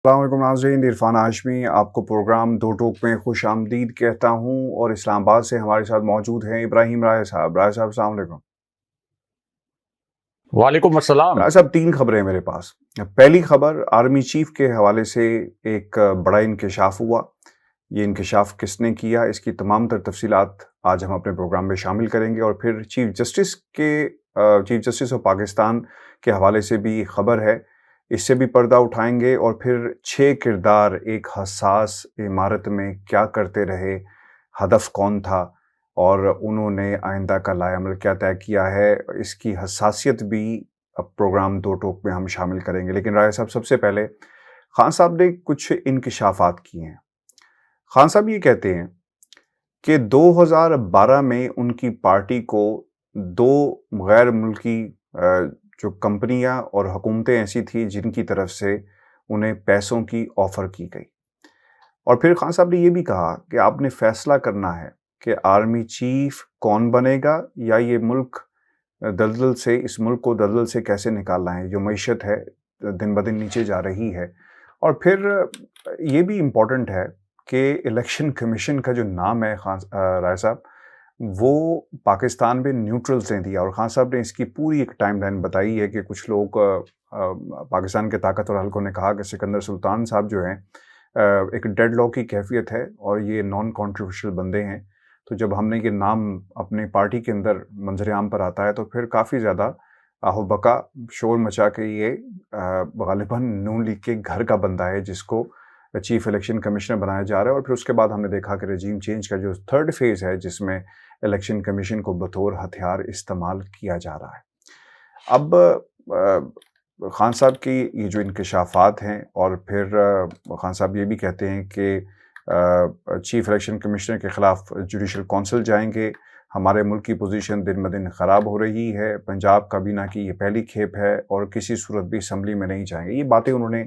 السلام علیکم ناظرین، عرفان ہاشمی آپ کو پروگرام دو ٹوک میں خوش آمدید کہتا ہوں، اور اسلام آباد سے ہمارے ساتھ موجود ہیں ابراہیم رائے صاحب۔ رائے صاحب السلام علیکم۔ وعلیکم السلام۔ رائے صاحب، 3 خبریں میرے پاس۔ پہلی خبر آرمی چیف کے حوالے سے ایک بڑا انکشاف ہوا۔ یہ انکشاف کس نے کیا، اس کی تمام تر تفصیلات آج ہم اپنے پروگرام میں شامل کریں گے، اور پھر چیف جسٹس آف پاکستان کے حوالے سے بھی خبر ہے، اس سے بھی پردہ اٹھائیں گے، اور پھر 6 کردار ایک حساس عمارت میں کیا کرتے رہے، ہدف کون تھا، اور انہوں نے آئندہ کا لائحہ عمل کیا طے کیا ہے، اس کی حساسیت بھی پروگرام دو ٹوک میں ہم شامل کریں گے۔ لیکن رائے صاحب، سب سے پہلے خان صاحب نے کچھ انکشافات کیے ہیں۔ خان صاحب یہ کہتے ہیں کہ 2012 میں ان کی پارٹی کو 2 غیر ملکی جو کمپنیاں اور حکومتیں ایسی تھیں جن کی طرف سے انہیں پیسوں کی آفر کی گئی، اور پھر خان صاحب نے یہ بھی کہا کہ آپ نے فیصلہ کرنا ہے کہ آرمی چیف کون بنے گا، یا یہ ملک دلدل سے، اس ملک کو دلدل سے کیسے نکالنا ہے، جو معیشت ہے دن بدن نیچے جا رہی ہے۔ اور پھر یہ بھی امپورٹنٹ ہے کہ الیکشن کمیشن کا جو نام ہے رائے صاحب، وہ پاکستان میں نیوٹرلز نے دیا، اور خان صاحب نے اس کی پوری ایک ٹائم لائن بتائی ہے کہ کچھ لوگ پاکستان کے طاقتور حلقوں نے کہا کہ سکندر سلطان صاحب جو ہیں ایک ڈیڈ لاک کی کیفیت ہے، اور یہ نان کانٹروورشل بندے ہیں، تو جب ہم نے یہ نام اپنی پارٹی کے اندر منظر عام پر آتا ہے تو پھر کافی زیادہ آہو بکا شور مچا کے یہ غالباً نون لیگ کے گھر کا بندہ ہے جس کو چیف الیکشن کمشنر بنایا جا رہا ہے۔ اور پھر اس کے بعد ہم نے دیکھا کہ رجیم چینج کا جو 3rd فیز ہے، جس میں الیکشن کمیشن کو بطور ہتھیار استعمال کیا جا رہا ہے۔ اب خان صاحب کی یہ جو انکشافات ہیں، اور پھر خان صاحب یہ بھی کہتے ہیں کہ چیف الیکشن کمشنر کے خلاف جوڈیشل کونسل جائیں گے، ہمارے ملک کی پوزیشن دن بدن خراب ہو رہی ہے، پنجاب کابینہ کی یہ پہلی کھیپ ہے، اور کسی صورت بھی اسمبلی میں نہیں جائیں گے۔ یہ باتیں انہوں نے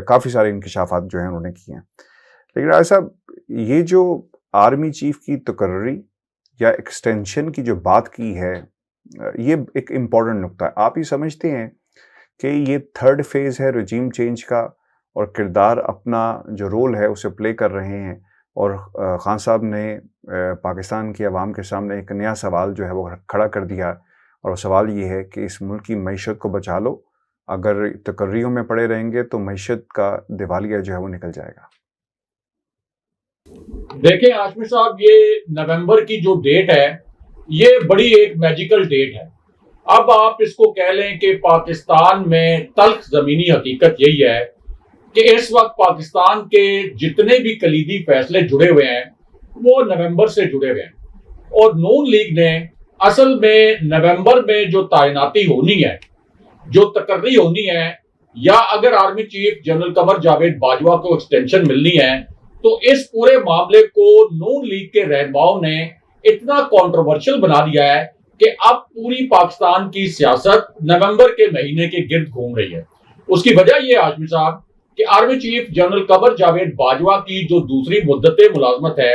کافی سارے انکشافات جو ہیں انہوں نے کیے ہیں۔ لیکن رائے صاحب، یہ جو آرمی چیف کی تقرری یا ایکسٹینشن کی جو بات کی ہے، یہ ایک امپورٹنٹ نقطہ ہے۔ آپ یہ سمجھتے ہیں کہ یہ 3rd فیز ہے رجیم چینج کا، اور کردار اپنا جو رول ہے اسے پلے کر رہے ہیں، اور خان صاحب نے پاکستان کی عوام کے سامنے ایک نیا سوال جو ہے وہ کھڑا کر دیا، اور وہ سوال یہ ہے کہ اس ملک کی معیشت کو بچا لو، اگر تقرریوں میں پڑے رہیں گے تو معیشت کا دیوالیہ جو ہے وہ نکل جائے گا۔ دیکھیں ہاشمی صاحب، یہ نومبر کی جو ڈیٹ ہے یہ بڑی ایک میجیکل ڈیٹ ہے۔ اب آپ اس کو کہہ لیں کہ پاکستان میں تلخ زمینی حقیقت یہی ہے کہ اس وقت پاکستان کے جتنے بھی کلیدی فیصلے جڑے ہوئے ہیں وہ نومبر سے جڑے ہوئے ہیں، اور نون لیگ نے اصل میں نومبر میں جو تعیناتی ہونی ہے، جو تقرری ہونی ہے، یا اگر army chief general Qamar Javed Bajwa کو ایکسٹینشن ملنی ہے، تو اس پورے معاملے کو نون لیگ کے رہنماؤں نے اتنا کنٹروورشل بنا دیا ہے کہ اب پوری پاکستان کی سیاست نومبر کے مہینے کے گرد گھوم رہی ہے۔ اس کی وجہ یہ ہاشمی صاحب کہ army chief general Qamar Javed Bajwa کی جو دوسری مدت ملازمت ہے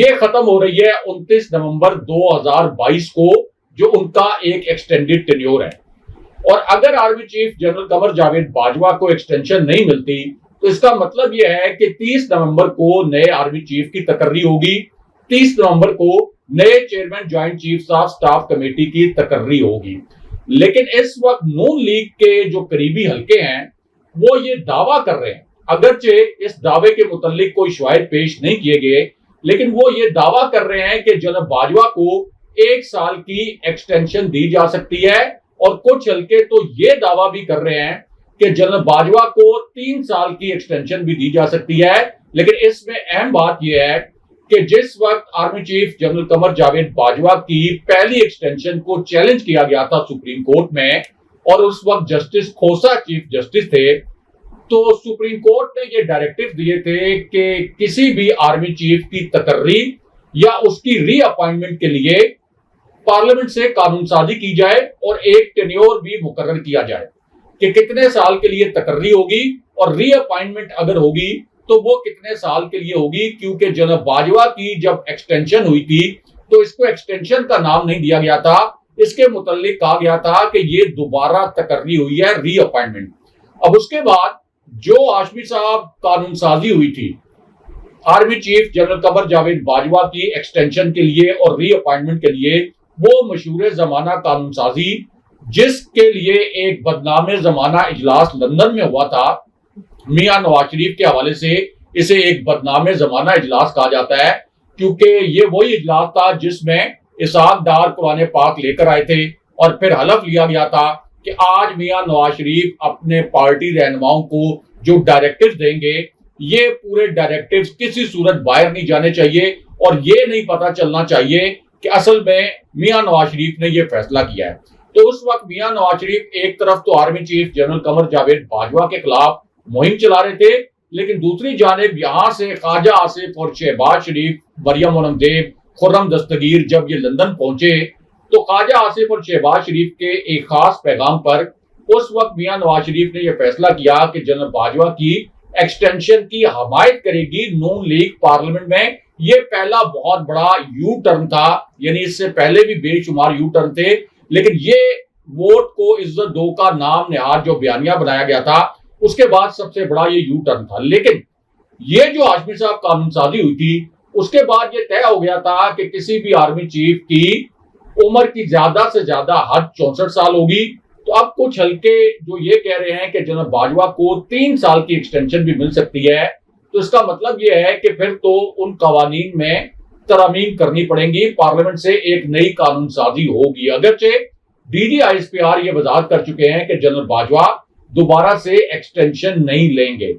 یہ ختم ہو رہی ہے 29 نومبر 2022 کو، جو ان کا ایک ایکسٹینڈڈ ٹینیور ہے، اور اگر army chief general Qamar Javed Bajwa کو ایکسٹینشن نہیں ملتی تو اس کا مطلب یہ ہے کہ 30 نومبر کو نئے آرمی چیف کی تقرری ہوگی، 30 نومبر کو نئے chairman joint chief of staff committee کی تقرری ہوگی۔ لیکن اس وقت نون لیگ کے جو قریبی حلقے ہیں وہ یہ دعویٰ کر رہے ہیں، اگرچہ اس دعوے کے متعلق کوئی شواہد پیش نہیں کیے گئے، لیکن وہ یہ دعویٰ کر رہے ہیں کہ جناب باجوہ کو 1 سال کی ایکسٹینشن دی جا سکتی ہے، اور کچھ حلقے تو یہ دعویٰ بھی کر رہے ہیں کہ جنرل باجوہ کو 3 سال کی ایکسٹینشن بھی دی جا سکتی ہے۔ لیکن اس میں اہم بات یہ ہے کہ جس وقت army chief general Qamar Javed Bajwa کی پہلی ایکسٹینشن کو چیلنج کیا گیا تھا سپریم کورٹ میں، اور اس وقت جسٹس کھوسا چیف جسٹس تھے، تو سپریم کورٹ نے یہ ڈائریکٹو دیے تھے کہ کسی بھی آرمی چیف کی تقرری یا اس کی ری اپائنٹمنٹ کے لیے پارلیمنٹ سے قانون سازی کی جائے، اور ایک ٹینیور بھی مقرر کیا جائے کہ کتنے سال کے لیے تقرری ہوگی، اور ری اپائنٹمنٹ اگر ہوگی تو وہ کتنے سال کے لیے ہوگی، کیونکہ جناب باجوہ کی جب ایکسٹینشن ہوئی تھی تو اس کو ایکسٹینشن کا نام نہیں دیا گیا تھا، اس کے متعلق کہا گیا تھا کہ یہ دوبارہ تقرری ہوئی ہے، ری اپائنٹمنٹ۔ اب اس کے بعد جو ہاشمی صاحب قانون سازی ہوئی تھی army chief general Qamar Javed Bajwa کی ایکسٹینشن کے لیے اور ری اپائنٹمنٹ کے لیے، وہ مشہور زمانہ قانون سازی جس کے لیے ایک بدنام زمانہ اجلاس لندن میں ہوا تھا، میاں نواز شریف کے حوالے سے اسے ایک بدنام زمانہ اجلاس کہا جاتا ہے، کیونکہ یہ وہی اجلاس تھا جس میں اسحاق ڈار قرآن پاک لے کر آئے تھے اور پھر حلف لیا گیا تھا کہ آج میاں نواز شریف اپنے پارٹی رہنماؤں کو جو ڈائریکٹیوز دیں گے، یہ پورے ڈائریکٹیوز کسی صورت باہر نہیں جانے چاہیے اور یہ نہیں پتا چلنا چاہیے کہ اصل میں میاں نواز شریف نے یہ فیصلہ کیا ہے۔ تو اس وقت میاں نواز شریف ایک طرف تو army chief general Qamar Javed Bajwa کے خلاف مہم چلا رہے تھے، لیکن دوسری جانب یہاں سے خواجہ آصف اور شہباز شریف، مریم اورنگزیب، خرم دستگیر جب یہ لندن پہنچے تو خواجہ آصف اور شہباز شریف کے ایک خاص پیغام پر اس وقت میاں نواز شریف نے یہ فیصلہ کیا کہ جنرل باجوہ کی ایکسٹینشن کی حمایت کرے گی نون لیگ پارلیمنٹ میں۔ یہ پہلا بہت بڑا یو ٹرن تھا، یعنی اس سے پہلے بھی بے شمار یو ٹرن تھے، لیکن یہ ووٹ کو عزت دو کا نام نہاد جو بیانیہ بنایا گیا تھا، اس کے بعد سب سے بڑا یہ یو ٹرن تھا۔ لیکن یہ جو ہاشمی صاحب قانون سازی ہوئی تھی، اس کے بعد یہ طے ہو گیا تھا کہ کسی بھی آرمی چیف کی عمر کی زیادہ سے زیادہ حد 64 سال ہوگی۔ تو اب کچھ حلقے جو یہ کہہ رہے ہیں کہ جنرل باجوہ کو 3 سال کی ایکسٹینشن بھی مل سکتی ہے، تو اس کا مطلب یہ ہے کہ پھر تو ان قوانین میں ترامیم کرنی پڑیں گی، پارلیمنٹ سے ایک نئی قانون سازی ہوگی۔ اگرچہ D G I S P R یہ وضاحت کر چکے ہیں کہ جنرل باجوہ دوبارہ سے ایکسٹینشن نہیں لیں گے۔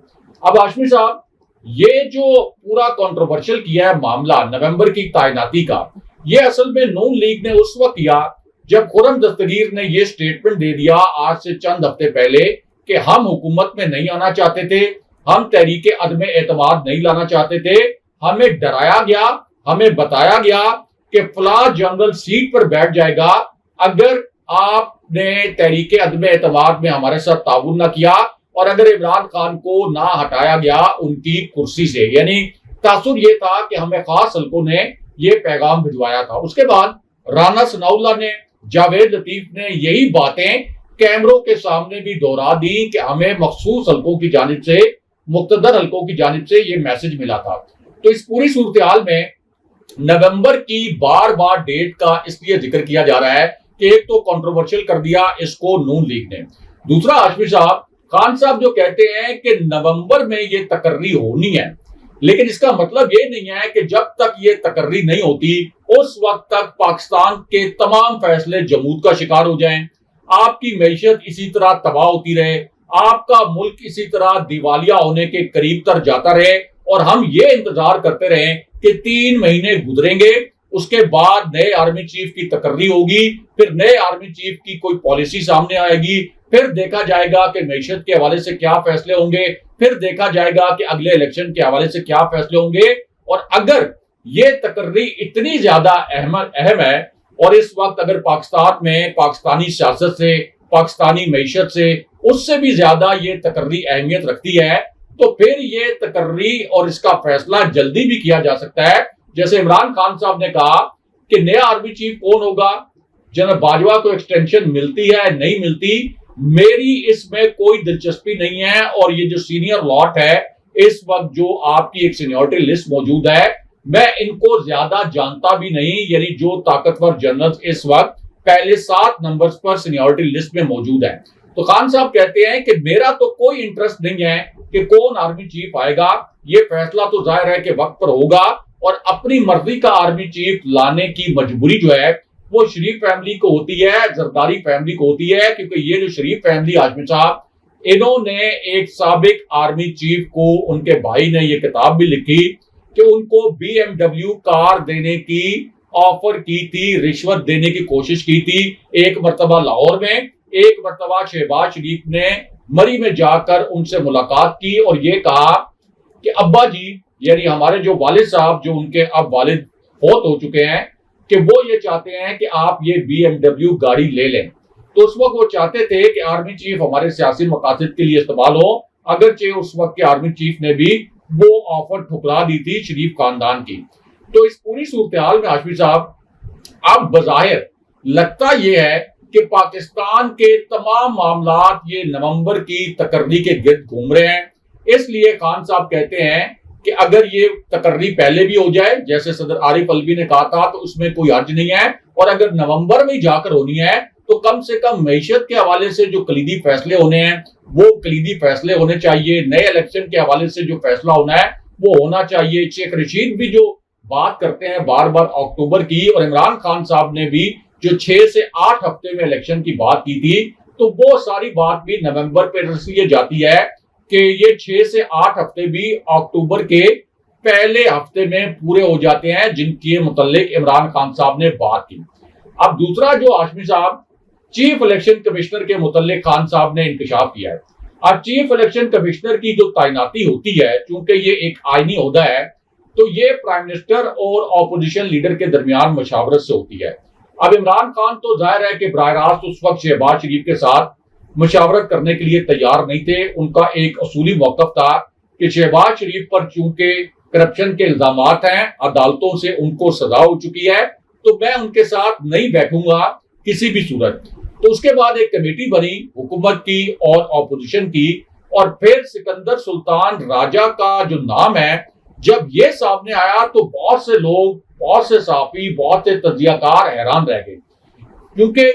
اب ہاشمی صاحب یہ جو پورا کنٹروورشل کیا ہے معاملہ نومبر کی تعیناتی کا، یہ اصل میں نون لیگ نے اس وقت کیا جب خرم دستگیر نے یہ سٹیٹمنٹ دے دیا آج سے چند ہفتے پہلے کہ ہم حکومت میں نہیں آنا چاہتے تھے، ہم تحریک عدم اعتماد نہیں لانا چاہتے تھے، ہمیں ڈرایا گیا، ہمیں بتایا گیا کہ فلاں جنرل سیٹ پر بیٹھ جائے گا اگر آپ نے تحریک عدم اعتماد میں ہمارے ساتھ تعاون نہ کیا، اور اگر عمران خان کو نہ ہٹایا گیا ان کی کرسی سے۔ یعنی تاثر یہ تھا کہ ہمیں خاص حلقوں نے یہ پیغام بھجوایا تھا۔ اس کے بعد رانا ثناء اللہ نے، جاوید لطیف نے یہی باتیں کیمروں کے سامنے بھی دہرا دی کہ ہمیں مخصوص حلقوں کی جانب سے، مقتدر حلقوں کی جانب سے یہ میسج ملا تھا۔ تو اس پوری صورتحال میں نومبر کی بار بار ڈیٹ کا اس لیے ذکر کیا جا رہا ہے کہ ایک تو کنٹروورشل کر دیا اس کو نون لیگ نے، دوسرا ہاشمی صاحب خان صاحب جو کہتے ہیں کہ نومبر میں یہ تقرری ہونی ہے، لیکن اس کا مطلب یہ نہیں ہے کہ جب تک یہ تقرری نہیں ہوتی اس وقت تک پاکستان کے تمام فیصلے جمود کا شکار ہو جائیں، آپ کی معیشت اسی طرح تباہ ہوتی رہے، آپ کا ملک اسی طرح دیوالیہ ہونے کے قریب تر جاتا رہے، اور ہم یہ انتظار کرتے رہیں کہ 3 مہینے گزریں گے، اس کے بعد نئے آرمی چیف کی تقرری ہوگی، پھر نئے آرمی چیف کی کوئی پالیسی سامنے آئے گی، پھر دیکھا جائے گا کہ معیشت کے حوالے سے کیا فیصلے ہوں گے، پھر دیکھا جائے گا کہ اگلے الیکشن کے حوالے سے کیا فیصلے ہوں گے۔ اور اگر یہ تقرری اتنی زیادہ اہم ہے، اور اس وقت اگر پاکستان میں پاکستانی سیاست سے، پاکستانی معیشت سے، اس سے بھی زیادہ یہ تقرری اہمیت رکھتی ہے، تو پھر یہ تقرری اور اس کا فیصلہ جلدی بھی کیا جا سکتا ہے۔ جیسے عمران خان صاحب نے کہا کہ نیا آرمی چیف کون ہوگا، جنرل باجوہ کو ایکسٹینشن ملتی ہے نہیں ملتی، میری اس میں کوئی دلچسپی نہیں ہے، اور یہ جو سینئر لاٹ ہے اس وقت جو آپ کی ایک سینیورٹی لسٹ موجود ہے، میں ان کو زیادہ جانتا بھی نہیں، یعنی جو طاقتور جنرلز اس وقت پہلے 7 نمبرز پر سینیورٹی لسٹ میں موجود ہیں۔ تو خان صاحب کہتے ہیں کہ میرا تو کوئی انٹرسٹ نہیں ہے کہ کون آرمی چیف آئے گا، یہ فیصلہ تو ظاہر ہے کہ وقت پر ہوگا، اور اپنی مرضی کا آرمی چیف لانے کی مجبوری جو ہے وہ شریف فیملی کو ہوتی ہے، زرداری فیملی کو ہوتی ہے، کیونکہ یہ جو شریف فیملی ہاشمی صاحب، انہوں نے ایک سابق آرمی چیف کو، ان کے بھائی نے یہ کتاب بھی لکھی کہ ان کو BMW کار دینے کی آفر کی تھی، رشوت دینے کی کوشش کی تھی، ایک مرتبہ لاہور میں، ایک مرتبہ شہباز شریف نے مری میں جا کر ان سے ملاقات کی اور یہ کہا کہ ابا جی، یعنی ہمارے جو والد صاحب، جو ان کے اب والد فوت ہو چکے ہیں، کہ وہ یہ چاہتے ہیں کہ آپ یہ BMW گاڑی لے لیں۔ تو اس وقت وہ چاہتے تھے کہ آرمی چیف ہمارے سیاسی مقاصد کے لیے استعمال ہو، اگرچہ اس وقت کے آرمی چیف نے بھی وہ آفر ٹھکرا دی تھی شریف خاندان کی۔ تو اس پوری صورتحال میں ہاشمی صاحب اب بظاہر لگتا یہ ہے کہ پاکستان کے تمام معاملات یہ نومبر کی تقرری کے گرد گھوم رہے ہیں. اس لیے خان صاحب کہتے ہیں کہ اگر یہ تقرری پہلے بھی ہو جائے جیسے صدر عارف الوی نے کہا تھا تو اس میں کوئی حرج نہیں ہے, اور اگر نومبر میں جا کر ہونی ہے تو کم سے کم معیشت کے حوالے سے جو کلیدی فیصلے ہونے ہیں وہ کلیدی فیصلے ہونے چاہیے, نئے الیکشن کے حوالے سے جو فیصلہ ہونا ہے وہ ہونا چاہیے. شیخ رشید بھی جو بات کرتے ہیں بار بار اکتوبر کی, اور عمران خان صاحب نے بھی جو 6 سے 8 ہفتے میں الیکشن کی بات کی تھی, تو وہ ساری بات بھی نومبر پہ اس لیے جاتی ہے کہ یہ 6 سے 8 ہفتے بھی اکتوبر کے پہلے ہفتے میں پورے ہو جاتے ہیں جن کے متعلق عمران خان صاحب نے بات کی. اب دوسرا جو ہاشمی صاحب چیف الیکشن کمشنر کے متعلق خان صاحب نے انکشاف کیا ہے. اب چیف الیکشن کمشنر کی جو تعیناتی ہوتی ہے, چونکہ یہ ایک آئینی عہدہ ہے, تو یہ پرائم منسٹر اور اپوزیشن لیڈر کے درمیان مشاورت سے ہوتی ہے. اب عمران خان تو ظاہر ہے کہ براہ راست اس وقت شہباز شریف کے ساتھ مشاورت کرنے کے لیے تیار نہیں تھے. ان کا ایک اصولی موقف تھا کہ شہباز شریف پر چونکہ کرپشن کے الزامات ہیں, عدالتوں سے ان کو سزا ہو چکی ہے, تو میں ان کے ساتھ نہیں بیٹھوں گا کسی بھی صورت. تو اس کے بعد ایک کمیٹی بنی حکومت کی اور اپوزیشن کی, اور پھر سکندر سلطان راجہ کا جو نام ہے جب یہ سامنے آیا تو بہت سے لوگ, بہت سے صحافی, بہت سے تجزیہ کار حیران رہ گئے, کیونکہ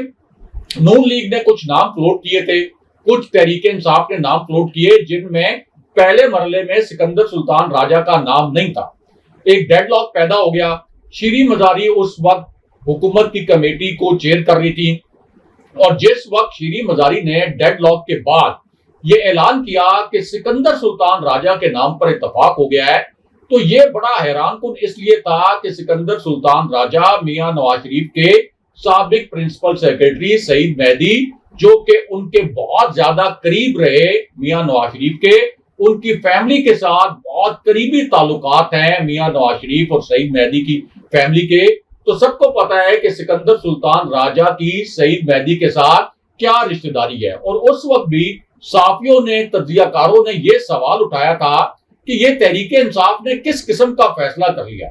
نون لیگ نے کچھ نام فلوٹ کیے تھے, کچھ تحریک انصاف نے نام فلوٹ کیے جن میں پہلے مرحلے میں سکندر سلطان راجہ کا نام نہیں تھا. ایک ڈیڈ لاک پیدا ہو گیا. شیریں مزاری اس وقت حکومت کی کمیٹی کو چیئر کر رہی تھی, اور جس وقت شیریں مزاری نے ڈیڈ لاک کے بعد یہ اعلان کیا کہ سکندر سلطان راجہ کے نام پر اتفاق ہو گیا ہے, تو یہ بڑا حیران کن اس لیے تھا کہ سکندر سلطان راجہ میاں نواز شریف کے سابق پرنسپل سیکرٹری سعید مہدی, جو کہ ان کے بہت زیادہ قریب رہے میاں نواز شریف کے, ان کی فیملی کے ساتھ بہت قریبی تعلقات ہیں میاں نواز شریف اور سعید مہدی کی فیملی کے. تو سب کو پتا ہے کہ سکندر سلطان راجہ کی سعید مہدی کے ساتھ کیا رشتہ داری ہے, اور اس وقت بھی صحافیوں نے, تجزیہ کاروں نے یہ سوال اٹھایا تھا کہ یہ تحریک انصاف نے کس قسم کا فیصلہ کر لیا,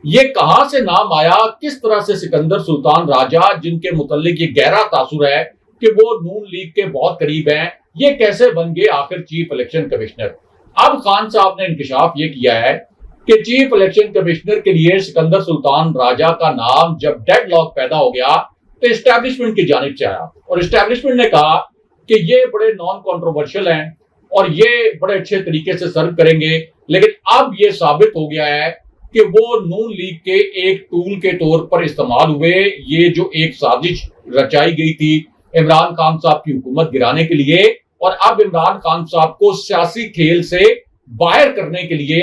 یہ کہاں سے نام آیا, کس طرح سے سکندر سلطان راجہ جن کے متعلق یہ گہرا تاثر ہے کہ وہ نون لیگ کے بہت قریب ہیں, یہ کیسے بن گئے آخر چیف الیکشن کمشنر. اب خان صاحب نے انکشاف یہ کیا ہے کہ چیف الیکشن کمشنر کے لیے سکندر سلطان راجہ کا نام جب ڈیڈ لاک پیدا ہو گیا تو اسٹیبلشمنٹ کی جانب سے آیا, اور اسٹیبلشمنٹ نے کہا کہ یہ بڑے نان کنٹروورشل ہیں اور یہ بڑے اچھے طریقے سے سرو کریں گے. لیکن اب یہ ثابت ہو گیا ہے کہ وہ نون لیگ کے ایک ٹول کے طور پر استعمال ہوئے. یہ جو ایک سازش رچائی گئی تھی عمران خان صاحب کی حکومت گرانے کے لیے, اور اب عمران خان صاحب کو سیاسی کھیل سے باہر کرنے کے لیے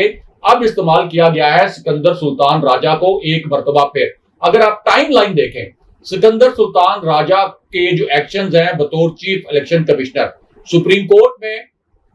اب استعمال کیا گیا ہے سکندر سلطان راجہ کو ایک مرتبہ پھر. اگر آپ ٹائم لائن دیکھیں, سکندر سلطان راجہ کے جو ایکشنز ہیں بطور chief election commissioner, supreme court میں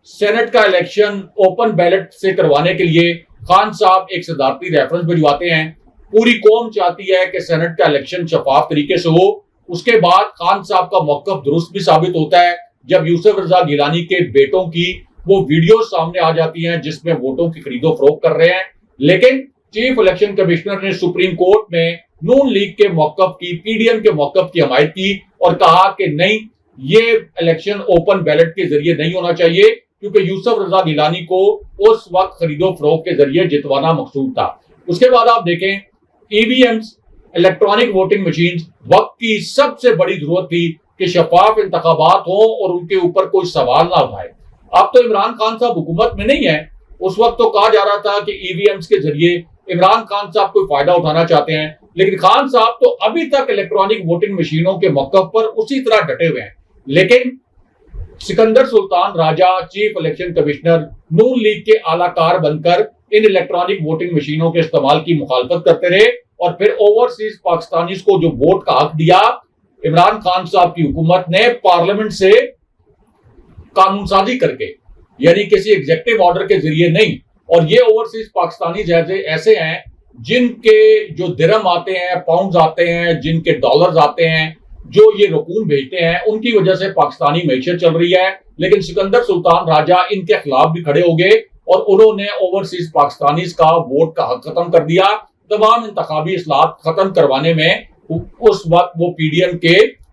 سینٹ کا الیکشن اوپن بیلٹ سے کروانے کے لیے خان صاحب ایک صدارتی ریفرنس بھجواتے ہیں. پوری قوم چاہتی ہے کہ سینٹ کا الیکشن شفاف طریقے سے ہو. اس کے بعد خان صاحب کا موقف درست بھی ثابت ہوتا ہے جب یوسف رضا گیلانی کے بیٹوں کی وہ ویڈیو سامنے آ جاتی ہیں جس میں ووٹوں کی خرید و فروخت کر رہے ہیں. لیکن چیف الیکشن کمشنر نے سپریم کورٹ میں نون لیگ کے موقف کی, پی ڈی ایم کے موقف کی حمایت کی اور کہا کہ نہیں, یہ الیکشن اوپن بیلٹ کے ذریعے نہیں ہونا چاہیے کیونکہ یوسف رضا گیلانی کو اس وقت خرید و فروخت کے ذریعے جتوانا مقصود تھا. اس کے بعد آپ دیکھیں ای V Ms, electronic voting machines, وقت کی سب سے بڑی ضرورت تھی کہ شفاف انتخابات ہوں اور ان کے اوپر کوئی سوال نہ اٹھائے. اب تو عمران خان صاحب حکومت میں نہیں ہے, اس وقت تو کہا جا رہا تھا کہ ای وی ایمز کے ذریعے عمران خان صاحب کوئی فائدہ اٹھانا چاہتے ہیں, لیکن خان صاحب تو ابھی تک الیکٹرانک ووٹنگ مشینوں کے موقف پر اسی طرح ڈٹے ہوئے ہیں. لیکن سکندر سلطان راجہ چیف الیکشن کمشنر نون لیگ کے اعلیٰ کار بن کر ان الیکٹرانک ووٹنگ مشینوں کے استعمال کی مخالفت کرتے رہے, اور پھر اوورسیز پاکستانیز کو جو ووٹ کا حق دیا عمران خان صاحب کی حکومت نے پارلیمنٹ سے قانون سازی کر کے, یعنی کسی ایگزیکٹو آرڈر کے ذریعے نہیں. اور یہ اوورسیز پاکستانیز ایسے ہیں جن کے جو درہم آتے ہیں, پاؤنڈز آتے ہیں, جن کے ڈالرز آتے ہیں, جو یہ رقوم بھیجتے ہیں, ان کی وجہ سے پاکستانی معیشت چل رہی ہے. لیکن سکندر سلطان راجہ ان کے خلاف بھی کھڑے ہو گئے اور انہوں نے اوورسیز پاکستانیز کا ووٹ کا حق ختم کر دیا. تمام انتخابی اصلاحات ختم کروانے میں اس وقت وہ پی ڈی ایم کے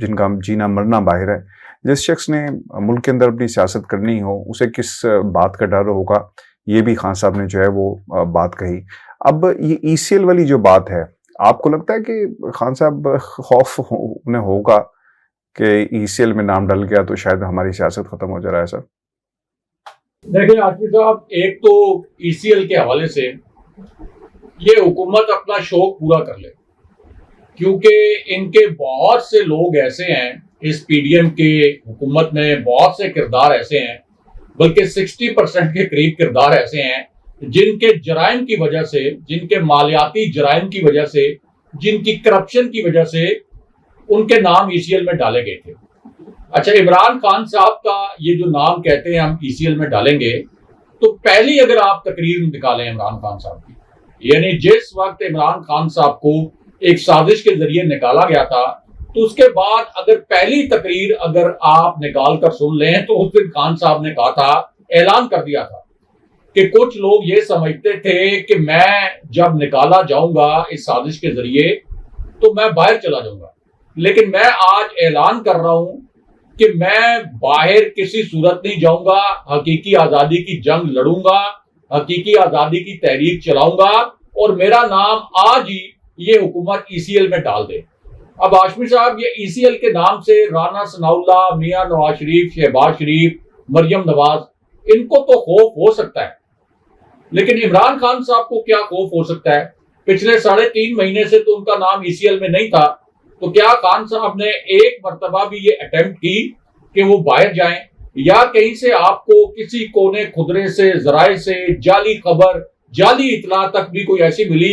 جن کا جینا مرنا باہر ہے، جس شخص نے ملک کے اندر اپنی سیاست کرنی ہو اسے کس بات کا ڈر ہوگا، یہ بھی خان صاحب نے جو ہے وہ بات کہی۔ اب یہ ای سی ایل والی جو بات ہے، آپ کو لگتا ہے کہ خان صاحب خوف انہیں ہوگا کہ ای سی ایل میں نام ڈل گیا تو شاید ہماری سیاست ختم ہو جا رہا ہے؟ سر دیکھیں عاطف صاحب، ایک تو ای سی ایل کے حوالے سے یہ حکومت اپنا شوق پورا کر لے، کیونکہ ان کے بہت سے لوگ ایسے ہیں اس پی ڈی ایم کے حکومت میں، بہت سے کردار ایسے ہیں، بلکہ 60% کے قریب کردار ایسے ہیں جن کے جرائم کی وجہ سے، جن کے مالیاتی جرائم کی وجہ سے، جن کی کرپشن کی وجہ سے ان کے نام ای سی ایل میں ڈالے گئے تھے۔ اچھا، عمران خان صاحب کا یہ جو نام کہتے ہیں ہم ای سی ایل میں ڈالیں گے، تو پہلی اگر آپ تقریر نکالیں عمران خان صاحب کی، یعنی جس وقت عمران خان صاحب کو ایک سازش کے ذریعے نکالا گیا تھا، تو اس کے بعد اگر پہلی تقریر اگر آپ نکال کر سن لیں تو اس دن خان صاحب نے کہا تھا، اعلان کر دیا تھا کہ کچھ لوگ یہ سمجھتے تھے کہ میں جب نکالا جاؤں گا اس سازش کے ذریعے تو میں باہر چلا جاؤں گا، لیکن میں آج اعلان کر رہا ہوں کہ میں باہر کسی صورت نہیں جاؤں گا، حقیقی آزادی کی جنگ لڑوں گا، حقیقی آزادی کی تحریک چلاؤں گا، اور میرا نام آج ہی یہ حکومت ای سی ایل میں ڈال دے۔ اب ہاشمی صاحب، یہ ای سی ایل کے نام سے رانا ثناء اللہ، میاں نواز شریف، شہباز شریف، مریم نواز، ان کو تو خوف ہو سکتا ہے، لیکن عمران خان صاحب کو کیا خوف ہو سکتا ہے؟ پچھلے 3.5 مہینے سے تو ان کا نام ای سی ایل میں نہیں تھا، تو کیا خان صاحب نے ایک مرتبہ بھی یہ اٹیمپٹ کی کہ وہ باہر جائیں، یا کہیں سے آپ کو کسی کونے خدرے سے، ذرائع سے جعلی خبر، جعلی اطلاع تک بھی کوئی ایسی ملی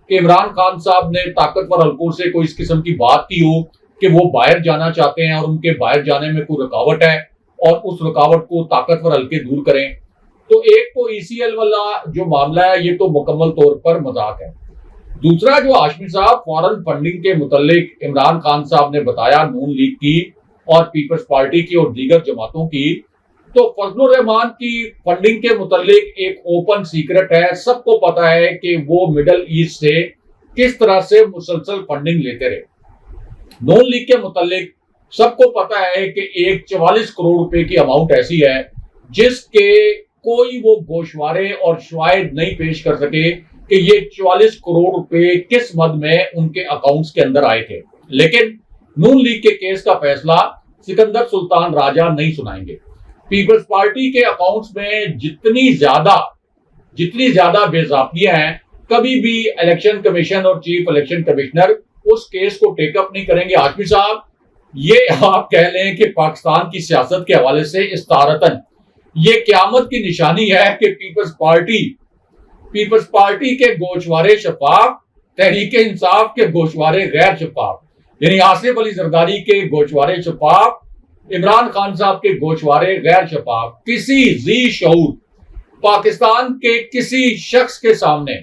کہ عمران خان صاحب نے طاقتور حلقوں سے کوئی اس قسم کی بات کی ہو کہ وہ باہر جانا چاہتے ہیں اور ان کے باہر جانے میں کوئی رکاوٹ ہے اور اس رکاوٹ کو طاقتور حلقے دور کریں؟ تو ایک تو ای سی ایل والا جو معاملہ ہے یہ تو مکمل طور پر مذاق ہے۔ دوسرا جو ہاشمی صاحب فارن فنڈنگ کے متعلق عمران خان صاحب نے بتایا نون لیگ کی اور پیپلز پارٹی کی اور دیگر جماعتوں کی، تو فضل الرحمان کی فنڈنگ کے متعلق ایک اوپن سیکرٹ ہے، سب کو پتا ہے کہ وہ مڈل ایسٹ سے کس طرح سے مسلسل فنڈنگ لیتے رہے۔ نون لیگ کے متعلق سب کو پتا ہے کہ ایک 44 کروڑ روپے کی اماؤنٹ ایسی ہے جس کے کوئی وہ گوشوارے اور شواہد نہیں پیش کر سکے کہ یہ 44 کروڑ روپے کس مد میں ان کے اکاؤنٹس کے اندر آئے تھے، لیکن نون لیگ کے کیس کا فیصلہ سکندر سلطان راجہ نہیں سنائیں گے۔ پیپلز پارٹی کے اکاؤنٹس میں جتنی زیادہ بے ضابطگیاں ہیں، کبھی بھی الیکشن کمیشن اور چیف الیکشن کمشنر اس کیس کو ٹیک اپ نہیں کریں گے۔ ہاشمی صاحب، یہ آپ کہہ لیں کہ پاکستان کی سیاست کے حوالے سے استعارتاً یہ قیامت کی نشانی ہے کہ پیپلز پارٹی کے گوشوارے شفاف، تحریک انصاف کے گوشوارے غیر شفاف، یعنی آصف علی زرداری کے گوشوارے شفاف، عمران خان صاحب کے گوشوارے غیر شفاف۔ کسی ذی شعور پاکستان کے کسی شخص کے سامنے،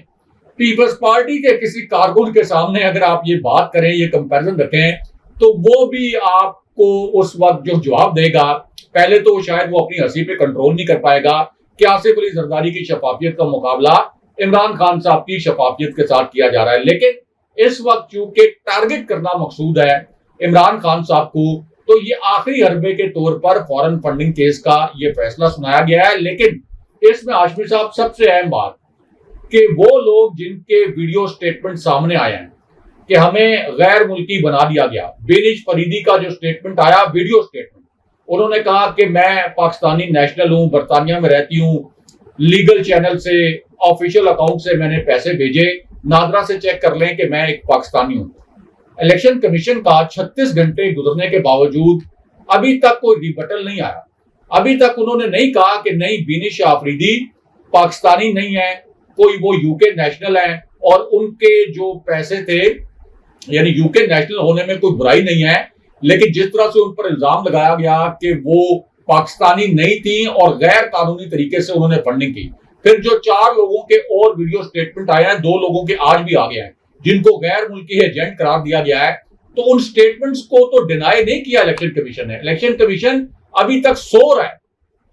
پیپلز پارٹی کے کسی کارکن کے سامنے اگر آپ یہ بات کریں، یہ کمپیرزن رکھیں، تو وہ بھی آپ کو اس وقت جو جواب دے گا، پہلے تو شاید وہ اپنی ہنسی پہ کنٹرول نہیں کر پائے گا کہ آصف علی زرداری کی شفافیت کا مقابلہ عمران خان صاحب کی شفافیت کے ساتھ کیا جا رہا ہے۔ لیکن اس وقت چونکہ ٹارگٹ کرنا مقصود ہے عمران خان صاحب کو، تو یہ آخری حربے کے طور پر فارن فنڈنگ کیس کا یہ فیصلہ سنایا گیا ہے۔ لیکن اس میں ہاشمی صاحب سب سے اہم بات کہ وہ لوگ جن کے ویڈیو سٹیٹمنٹ سامنے آئے ہیں کہ ہمیں غیر ملکی بنا دیا گیا، بینش فریدی کا جو سٹیٹمنٹ آیا، ویڈیو سٹیٹمنٹ، انہوں نے کہا کہ میں پاکستانی نیشنل ہوں، برطانیہ میں رہتی ہوں، لیگل چینل سے، آفیشیل اکاؤنٹ سے میں نے پیسے بھیجے، نادرا سے چیک کر لیں کہ میں ایک پاکستانی ہوں۔ الیکشن کمیشن کا 36 گھنٹے گزرنے کے باوجود ابھی تک کوئی ریبٹل نہیں آیا، ابھی تک انہوں نے نہیں کہا کہ نہیں، بینش آفریدی پاکستانی نہیں ہے، کوئی وہ یو کے نیشنل ہیں اور ان کے جو پیسے تھے، یعنی یو کے نیشنل ہونے میں کوئی برائی نہیں ہے، لیکن جس طرح سے ان پر الزام لگایا گیا کہ وہ پاکستانی نہیں تھیں اور غیر قانونی طریقے سے انہوں نے فنڈنگ کی۔ پھر جو 4 لوگوں کے اور ویڈیو سٹیٹمنٹ آئے ہیں، 2 لوگوں کے آج بھی آگے ہیں جن کو غیر ملکی ایجنٹ قرار دیا گیا ہے، تو ان سٹیٹمنٹس کو تو ڈینائی نہیں کیا الیکشن کمیشن نے۔ الیکشن کمیشن ابھی تک سو رہا ہے،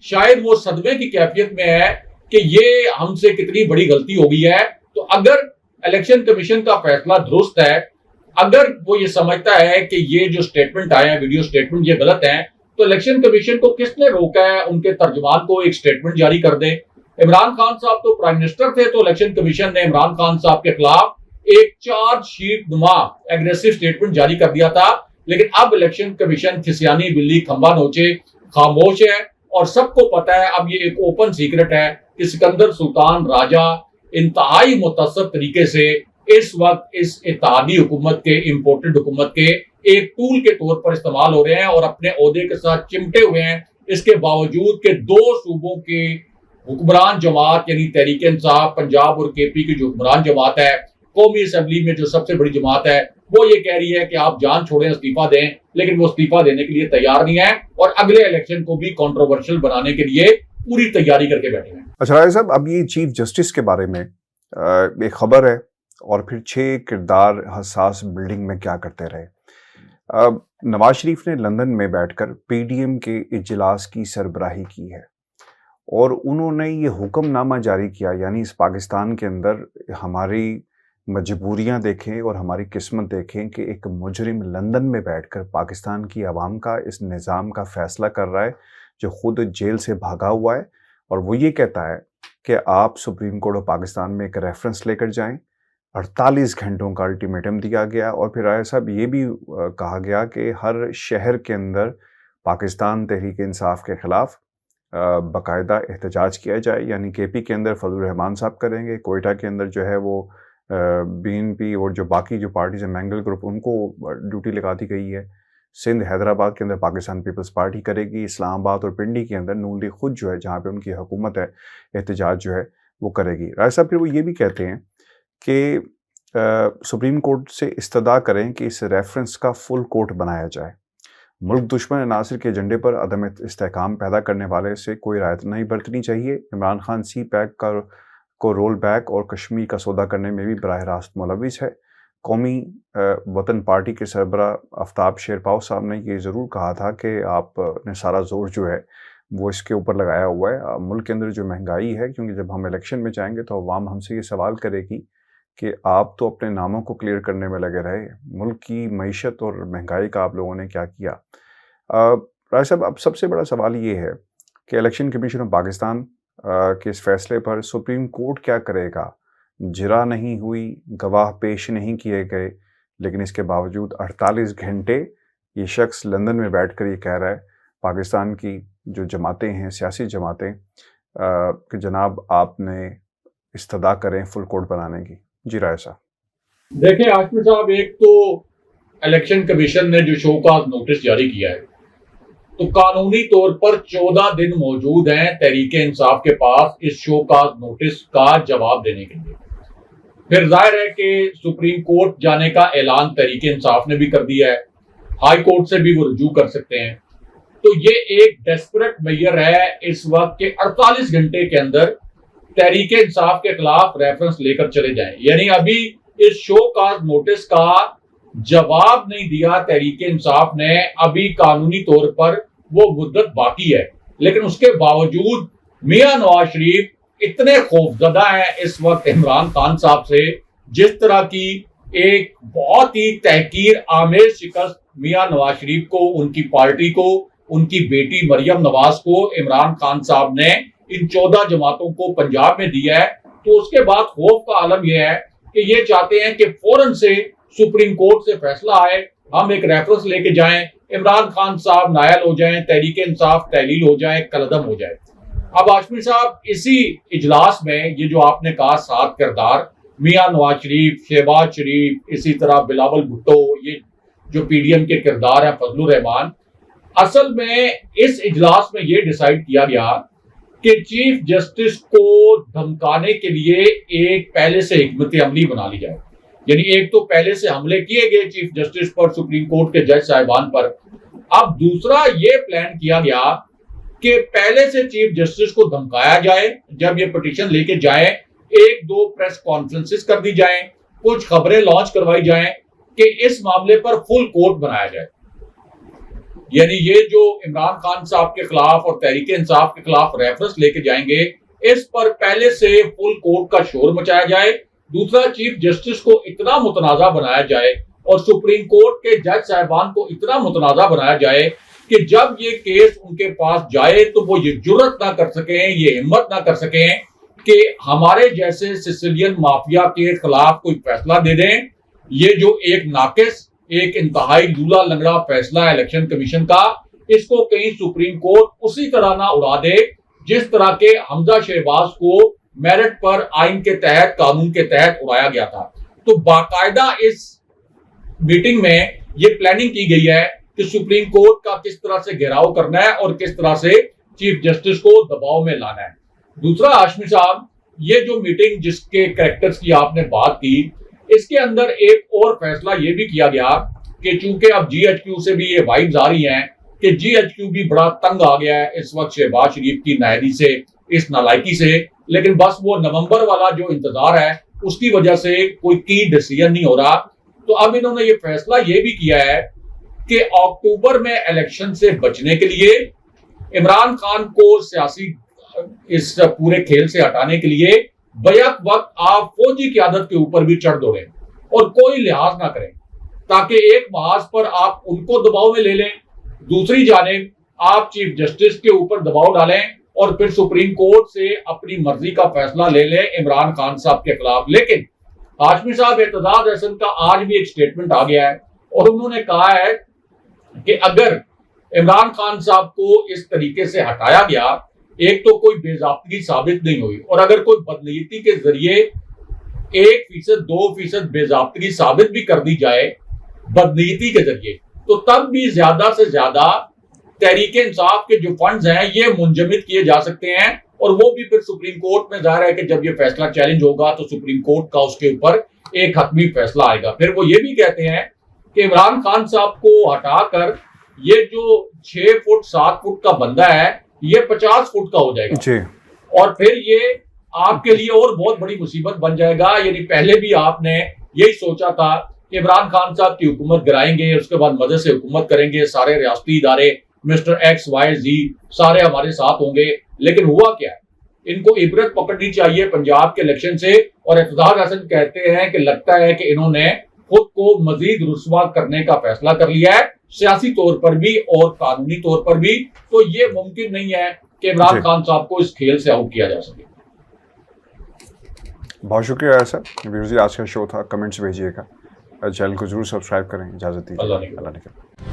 شاید وہ صدمے کی کیفیت میں ہے کہ یہ ہم سے کتنی بڑی غلطی ہو گئی ہے۔ تو اگر الیکشن کمیشن کا فیصلہ درست ہے اگر وہ یہ سمجھتا ہے کہ یہ جو سٹیٹمنٹ آیا ہے ویڈیو سٹیٹمنٹ یہ غلط ہیں تو الیکشن کمیشن کو کس نے روکا ہے ان کے ترجمان کو ایک سٹیٹمنٹ جاری کر دے. عمران خان صاحب تو پرائم منسٹر تھے تو الیکشن کمیشن نے عمران خان صاحب کے خلاف ایک چارج شیٹ نما ایگریسو سٹیٹمنٹ جاری کر دیا تھا, لیکن اب الیکشن کمیشن کھسیانی بلی کھمبا نوچے خاموش ہے, اور سب کو پتا ہے اب یہ ایک اوپن سیکرٹ ہے کہ سکندر سلطان راجہ انتہائی متعصب طریقے سے اس وقت اس اتحادی حکومت کے امپورٹڈ حکومت کے ایک ٹول کے طور پر استعمال ہو رہے ہیں اور اپنے عہدے کے ساتھ چمٹے ہوئے ہیں. اس کے باوجود کہ دو صوبوں کی حکمران جماعت یعنی تحریک انصاف پنجاب اور کے پی کی جو حکمران جماعت ہے, قومی اسمبلی میں جو سب سے بڑی جماعت ہے, وہ یہ کہہ رہی ہے کہ آپ جان چھوڑیں استعفیٰ دیں, لیکن وہ استعفیٰ دینے کے لیے تیار نہیں ہے اور اگلے الیکشن کو بھی کنٹروورشل بنانے کے لیے پوری تیاری کر کے بیٹھے ہیں. اچھا راجہ صاحب, اب یہ چیف جسٹس کے بارے میں ایک خبر ہے اور پھر 6 کردار حساس بلڈنگ میں کیا کرتے رہے. نواز شریف نے لندن میں بیٹھ کر پی ڈی ایم کے اجلاس کی سربراہی کی ہے اور انہوں نے یہ حکم نامہ جاری کیا, یعنی اس پاکستان کے اندر ہماری مجبوریاں دیکھیں اور ہماری قسمت دیکھیں کہ ایک مجرم لندن میں بیٹھ کر پاکستان کی عوام کا اس نظام کا فیصلہ کر رہا ہے جو خود جیل سے بھاگا ہوا ہے, اور وہ یہ کہتا ہے کہ آپ سپریم کورٹ آف پاکستان میں ایک ریفرنس لے کر جائیں. 48 گھنٹوں کا الٹیمیٹم دیا گیا اور پھر راجہ صاحب یہ بھی کہا گیا کہ ہر شہر کے اندر پاکستان تحریک انصاف کے خلاف باقاعدہ احتجاج کیا جائے, یعنی کے پی کے اندر فضل الرحمان صاحب کریں گے, کوئٹہ کے اندر جو ہے وہ بی این پی اور جو باقی جو پارٹیز ہیں مینگل گروپ ان کو ڈیوٹی لگا دی گئی ہے, سندھ حیدرآباد کے اندر پاکستان پیپلز پارٹی کرے گی, اسلام آباد اور پنڈی کے اندر نون لیگ خود جو ہے جہاں پہ ان کی حکومت ہے احتجاج جو ہے وہ کرے گی. راجہ صاحب پھر وہ یہ بھی کہتے ہیں کہ سپریم کورٹ سے استدعا کریں کہ اس ریفرنس کا فل کورٹ بنایا جائے. ملک دشمن عناصر کے ایجنڈے پر عدم استحکام پیدا کرنے والے سے کوئی رعایت نہیں برتنی چاہیے. عمران خان سی پیک کو رول بیک اور کشمیر کا سودا کرنے میں بھی براہ راست ملوث ہے. قومی وطن پارٹی کے سربراہ آفتاب شیرپاؤ صاحب نے یہ ضرور کہا تھا کہ آپ نے سارا زور جو ہے وہ اس کے اوپر لگایا ہوا ہے. ملک کے اندر جو مہنگائی ہے, کیونکہ جب ہم الیکشن میں جائیں گے تو عوام ہم سے یہ سوال کرے گی کہ آپ تو اپنے ناموں کو کلیئر کرنے میں لگے رہے, ملک کی معیشت اور مہنگائی کا آپ لوگوں نے کیا کیا. راجہ صاحب اب سب سے بڑا سوال یہ ہے کہ الیکشن کمیشن آف پاکستان کے اس فیصلے پر سپریم کورٹ کیا کرے گا. جرا نہیں ہوئی, گواہ پیش نہیں کیے گئے, لیکن اس کے باوجود 48 گھنٹے یہ شخص لندن میں بیٹھ کر یہ کہہ رہا ہے پاکستان کی جو جماعتیں ہیں سیاسی جماعتیں کہ جناب آپ نے استدعا کریں فل کورٹ بنانے کی. جی راجہ صاحب. دیکھیں عاصم صاحب, ایک تو الیکشن کمیشن نے جو شو کاز نوٹس جاری کیا ہے تو قانونی طور پر 14 دن موجود ہیں تحریک انصاف کے پاس اس شو کاز نوٹس کا جواب دینے کے لیے. پھر ظاہر ہے کہ سپریم کورٹ جانے کا اعلان تحریک انصاف نے بھی کر دیا ہے, ہائی کورٹ سے بھی وہ رجوع کر سکتے ہیں. تو یہ ایک ڈیسپریٹ میئر ہے اس وقت کے 48 گھنٹے کے اندر تحریک انصاف کے خلاف ریفرنس لے کر چلے جائیں. یعنی ابھی اس شو کاز نوٹس کا جواب نہیں دیا تحریک انصاف نے, ابھی قانونی طور پر وہ مدت باقی ہے, لیکن اس کے باوجود میاں نواز شریف اتنے خوفزدہ ہیں اس وقت عمران خان صاحب سے, جس طرح کی ایک بہت ہی تحقیر آمیز شکست میاں نواز شریف کو, ان کی پارٹی کو, ان کی بیٹی مریم نواز کو عمران خان صاحب نے ان 14 جماعتوں کو پنجاب میں دیا ہے. تو اس کے بعد خوف کا عالم یہ ہے کہ یہ چاہتے ہیں کہ فوراً سے سپریم کورٹ سے فیصلہ آئے, ہم ایک ریفرنس لے کے جائیں, عمران خان صاحب نائل ہو جائیں, تحریک انصاف تحلیل ہو جائے, کلعدم ہو جائے. اب ہاشمی صاحب اسی اجلاس میں یہ جو آپ نے کہا 7 کردار, میاں نواز شریف, شہباز شریف, اسی طرح بلاول بھٹو, یہ جو پی ڈی ایم کے کردار ہیں, فضل الرحمان, اصل میں اس اجلاس میں یہ ڈیسائیڈ کیا گیا کہ چیف جسٹس کو دھمکانے کے لیے ایک پہلے سے حکمت عملی بنا لی جائے. یعنی ایک تو پہلے سے حملے کیے گئے چیف جسٹس پر, سپریم کورٹ کے جج صاحبان پر. اب دوسرا یہ پلان کیا گیا کہ پہلے سے چیف جسٹس کو دھمکایا جائے, جب یہ پٹیشن لے کے جائیں 1-2 پریس کانفرنسز کر دی جائیں, کچھ خبریں لانچ کروائی جائیں کہ اس معاملے پر فل کورٹ بنایا جائے. یعنی یہ جو عمران خان صاحب کے خلاف اور تحریک انصاف کے خلاف ریفرنس لے کے جائیں گے, اس پر پہلے سے فل کورٹ کا شور مچایا جائے. دوسرا, چیف جسٹس کو اتنا متنازع بنایا جائے اور سپریم کورٹ کے جج صاحبان کو اتنا متنازع بنایا جائے کہ جب یہ کیس ان کے پاس جائے تو وہ یہ جرت نہ کر سکیں، یہ ہمت نہ کر سکیں کہ ہمارے جیسے سسیلین مافیا کے خلاف کوئی فیصلہ دے دیں۔ یہ جو ایک ناقص، ایک انتہائی لولا لنگڑا فیصلہ ہے الیکشن کمیشن کا، اس کو کہیں سپریم کورٹ اسی طرح نہ اڑا دے جس طرح کے حمزہ شہباز کو میرٹ پر آئین کے تحت، قانون کے تحت اڑایا گیا تھا۔ تو باقاعدہ اس میٹنگ میں یہ پلاننگ کی گئی ہے کہ سپریم کورٹ کا کس طرح سے گھیراؤ کرنا ہے اور کس طرح سے چیف جسٹس کو دباؤ میں لانا ہے۔ دوسرا ہاشمی صاحب، یہ جو میٹنگ جس کے کریکٹرز کی آپ نے بات کی، اس کے اندر ایک اور فیصلہ یہ بھی کیا گیا کہ چونکہ اب جی ایچ کیو سے بھی یہ وائبز آ رہی ہیں کہ جی ایچ کیو بھی بڑا تنگ آ گیا ہے اس وقت شہباز شریف کی نااہلی سے، اس نالائکی سے، لیکن بس وہ نومبر والا جو انتظار ہے اس کی وجہ سے کوئی کی ڈیسیژن نہیں ہو رہا۔ تو اب انہوں نے یہ فیصلہ یہ بھی کیا ہے کہ اکتوبر میں الیکشن سے بچنے کے لیے عمران خان کو سیاسی اس پورے کھیل سے ہٹانے کے لیے بیک وقت آپ فوجی قیادت کے اوپر بھی چڑھ دوڑیں اور کوئی لحاظ نہ کریں، تاکہ ایک محاذ پر آپ ان کو دباؤ میں لے لیں، دوسری جانب آپ چیف جسٹس کے اوپر دباؤ ڈالیں اور پھر سپریم کورٹ سے اپنی مرضی کا فیصلہ لے لیں عمران خان صاحب کے خلاف۔ لیکن ہاشمی صاحب، اعتزاز احسن کا آج بھی ایک سٹیٹمنٹ آ گیا ہے اور انہوں نے کہا ہے کہ اگر عمران خان صاحب کو اس طریقے سے ہٹایا گیا، ایک تو کوئی بے ضابطگی ثابت نہیں ہوئی، اور اگر کوئی بدنیتی کے ذریعے 1%، 2% بے ضابطگی ثابت بھی کر دی جائے بدنیتی کے ذریعے، تو تب بھی زیادہ سے زیادہ تحریک انصاف کے جو فنڈز ہیں یہ منجمد کیے جا سکتے ہیں، اور وہ بھی پھر سپریم کورٹ میں ظاہر ہے کہ جب یہ فیصلہ چیلنج ہوگا تو سپریم کورٹ کا اس کے اوپر ایک حتمی فیصلہ آئے گا۔ پھر وہ یہ بھی کہتے ہیں کہ عمران خان صاحب کو ہٹا کر یہ جو 6 فٹ 7 فٹ کا بندہ ہے یہ 50 فٹ کا ہو جائے گا، اور پھر یہ آپ کے لیے اور بہت بڑی مصیبت بن جائے گا۔ یعنی پہلے بھی آپ نے یہی سوچا تھا کہ عمران خان صاحب کی حکومت گرائیں گے، اس کے بعد مزے سے حکومت کریں گے، سارے ریاستی ادارے مسٹر ایکس وائی زی سارے ہمارے ساتھ ہوں گے، لیکن ہوا کیا ہے؟ ان کو عبرت پکڑنی چاہیے پنجاب کے الیکشن سے، اور اعتزاز احسن کہتے ہیں کہ لگتا ہے کہ انہوں نے خود کو مزید رسوا کرنے کا فیصلہ کر لیا ہے، سیاسی طور پر بھی اور قانونی طور پر بھی۔ تو یہ ممکن نہیں ہے کہ عمران خان صاحب کو اس کھیل سے آؤٹ کیا جا سکے۔ بہت شکریہ ایسا ویورز، آج کا شو تھا، کمنٹس بھیجیے گا، چینل کو ضرور سبسکرائب کریں، اجازت دیجیے، اللہ نے